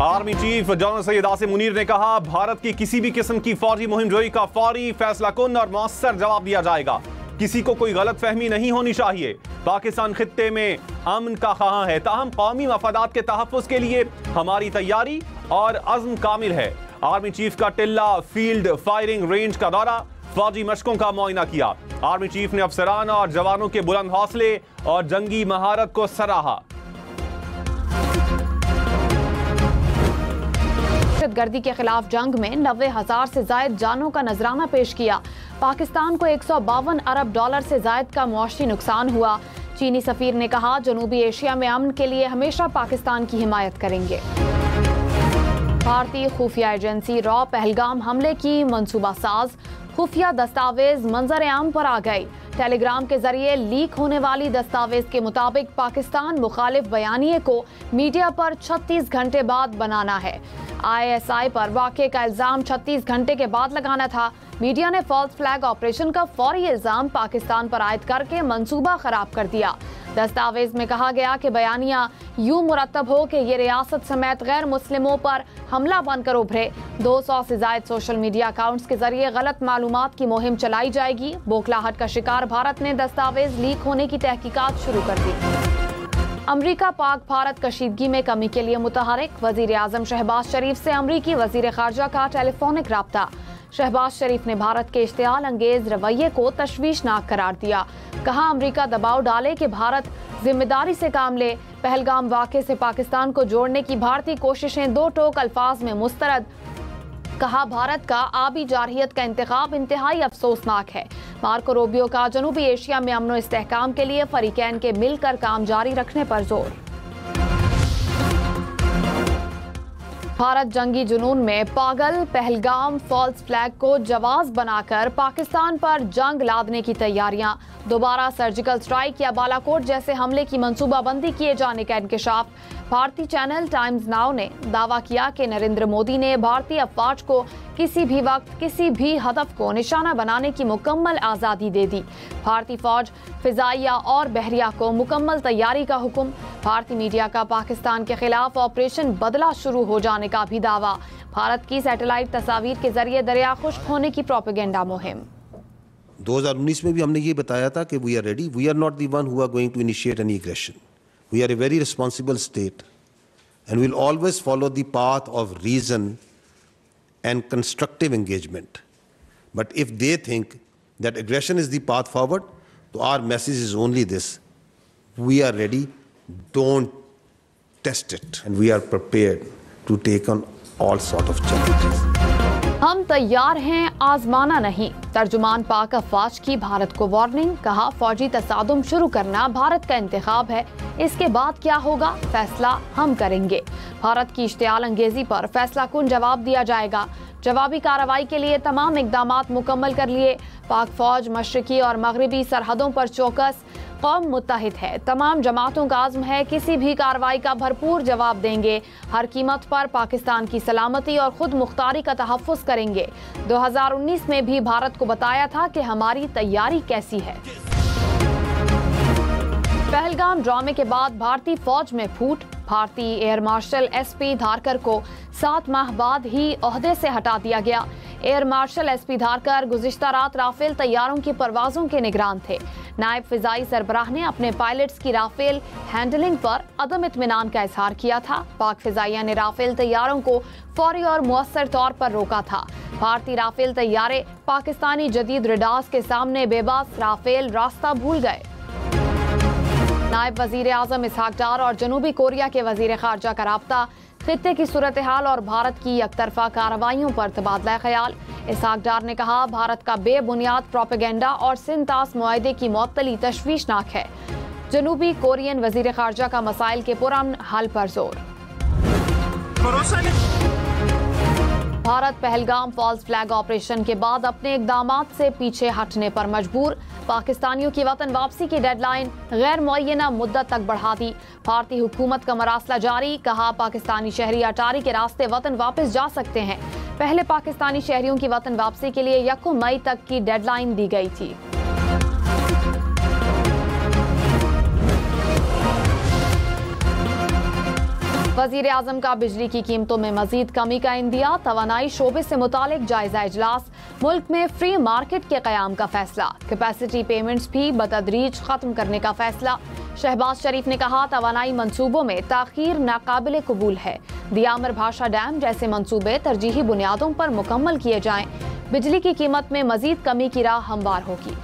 Army chief general Syed Asim Munir ने कहा, भारत की किसी भी किस्म की फौजी मुहिम जोई का फौरी फैसला कुन और मौसर जवाब दिया जाएगा। किसी को कोई गलत फहमी नहीं होनी चाहिए। पाकिस्तान खित्ते में अमन का ख्वाह है, ताहम कौमी मफादात के तहफ़्फ़ुज़ के लिए हमारी तैयारी और अज़्म कामिल है। आर्मी चीफ का टिल्ला फील्ड फायरिंग रेंज का दौरा, फौजी मशकों का मुआयना किया। आर्मी चीफ ने अफसरान और जवानों के बुलंद हौसले और जंगी महारत को सराहा। दहशतगर्दी के खिलाफ जंग में 90,000 से जायद जानों का नजराना पेश किया। पाकिस्तान को 152 अरब डॉलर से जायद का मुआशी नुकसान हुआ। चीनी सफीर ने कहा, जनूबी एशिया में अमन के लिए हमेशा पाकिस्तान की हिमायत करेंगे। भारतीय खुफिया एजेंसी रॉ पहलगाम हमले की मंसूबा साज, खुफिया दस्तावेज मंजर आम पर आ गई। टेलीग्राम के जरिए लीक होने वाली दस्तावेज के मुताबिक पाकिस्तान मुखालिफ बयानिए को मीडिया पर 36 घंटे बाद बनाना है। ISI पर वाक़े का इल्जाम 36 घंटे के बाद लगाना था। मीडिया ने फॉल्स फ्लैग ऑपरेशन का फौरी इल्जाम पाकिस्तान पर आयद करके मंसूबा खराब कर दिया। दस्तावेज में कहा गया कि बयानिया यूं मुरतब हो कि ये रियासत समेत गैर मुस्लिमों पर हमला बनकर उभरे। 200 से ज्यादा सोशल मीडिया अकाउंट्स के जरिए गलत मालूमात की मुहिम चलाई जाएगी। बौखलाहट का शिकार भारत ने दस्तावेज लीक होने की तहकीकात शुरू कर दी। अमरीका पाक भारत कशीदगी में कमी के लिए मुतहरिक, वजीर आजम शहबाज शरीफ से अमरीकी वजीर खारजा का टेलीफोनिक राब्ता। शहबाज शरीफ ने भारत के इश्तियाल अंगेज रवैये को तशवीशनाक करार दिया। कहा, अमरीका दबाव डाले कि भारत जिम्मेदारी से काम ले। पहलगाम वाक़े से पाकिस्तान को जोड़ने की भारतीय कोशिशें दो टोक अल्फाज में मुस्तरद। कहा, भारत का आबी जारहियत का इंतखाब इंतहाई अफसोसनाक है। मार्को रूबियो का जनूबी एशिया में अमन व इस्तेहकाम के लिए फरीकैन के मिलकर काम जारी रखने पर जोर। भारत जंगी जुनून में पागल, पहलगाम फॉल्स फ्लैग को जवाज बनाकर पाकिस्तान पर जंग लादने की तैयारियां। दोबारा सर्जिकल स्ट्राइक या बालाकोट जैसे हमले की मंसूबाबंदी किए जाने का इंकशाफ। भारतीय चैनल टाइम्स नाउ ने दावा किया कि नरेंद्र मोदी ने भारतीय अफवाज को किसी भी वक्त किसी भी हदफ को निशाना बनाने की मुकम्मल आज़ादी दे दी। भारतीय फौज, फिजाइया और बहरिया को मुकम्मल तैयारी का हुक्म। भारतीय मीडिया का पाकिस्तान के खिलाफ ऑपरेशन बदला शुरू हो जाने का भी दावा। भारत की सैटेलाइट तस्वीर के जरिए दरिया खुश्क होने की प्रोपेगेंडा मुहिम। 2019 में भी हमने ये बताया था कि we are ready, we are not the one who are going to initiate any aggression, we are a very responsible state and will always follow the path of reason and constructive engagement. But if they think that aggression is the path forward, so our message is only this: we are ready, don't test it, and we are prepared to take on all sort of challenges. हम तैयार हैं, आजमाना नहीं। तर्जुमान पाक अफवाज की भारत को warning. कहा, फौजी तसादुम शुरू करना भारत का इंतखाब है, इसके बाद क्या होगा फैसला हम करेंगे। भारत की इश्तियाल अंगेजी पर फैसला कुन जवाब दिया जाएगा। जवाबी कार्रवाई के लिए तमाम इकदामात मुकम्मल कर लिए। पाक फौज मशरकी और मगरबी सरहदों पर चौकस। कौम मुत्तहिद है, तमाम जमातों का आज़म है, किसी भी कार्रवाई का भरपूर जवाब देंगे। हर कीमत पर पाकिस्तान की सलामती और खुद मुख्तारी का तहफ़्फ़ुज़ करेंगे। 2019 में भी भारत को बताया था कि हमारी तैयारी कैसी है। पहलगाम ड्रामे के बाद भारतीय फौज में फूट। भारतीय एयर मार्शल SP धारकर को 7 माह बाद ही ओहदे से हटा दिया गया। एयर मार्शल SP धारकर गुज़िश्ता रात राफेल तैयारों की परवाज़ों के निगरान थे। नायब फिजाई सरबराह ने अपने पायलट्स की राफेल हैंडलिंग पर अदम इत्मीनान का इजहार किया था। पाक फिजाइया ने राफेल तैयारों को फौरी और मुअस्सर तौर पर रोका था। भारतीय राफेल तैयारे पाकिस्तानी जदीद रडार्स के सामने बेबस राफेल रास्ता भूल गए। नायब वजीर आजम इसहाक डार और जनूबी कोरिया के वजीर खारजा का राब्ता। खित्ते की सूरत हाल और भारत की एकतरफा कार्रवाइयों पर तबादला ख्याल। इसहाक डार ने कहा, भारत का बेबुनियाद प्रोपेगेंडा और सिंतास मुआहदे की मुअत्तली तशवीशनाक है। जनूबी कोरियन वजीर खारजा का मसाइल के पुरअमन हल पर जोर। Bharat Pahalgam false flag operation के बाद अपने इकदामात से पीछे हटने पर मजबूर। पाकिस्तानियों की वतन वापसी की डेडलाइन गैर मुअय्यना मुद्दत तक बढ़ा दी। भारतीय हुकूमत का मरासला जारी। कहा, पाकिस्तानी शहरी अटारी के रास्ते वतन वापस जा सकते हैं। पहले पाकिस्तानी शहरियों की वतन वापसी के लिए 1 मई तक की डेडलाइन दी गई थी। वजीर आजम का बिजली की कीमतों में मजीद कमी का इंदिया, तवानाई शोबे से मुतालिक जायजा इजलास, मुल्क में फ्री मार्केट के कयाम का फैसला, कैपेसिटी पेमेंट्स भी बतदरीज खत्म करने का फैसला। शहबाज शरीफ ने कहा तवानाई मंसूबों में ताखीर नाकाबिले कबूल है, दियामर भाषा डैम जैसे मंसूबे तरजीही बुनियादों पर मुकम्मल किए जाएं, बिजली की कीमत में मजीद कमी की राह हमवार होगी।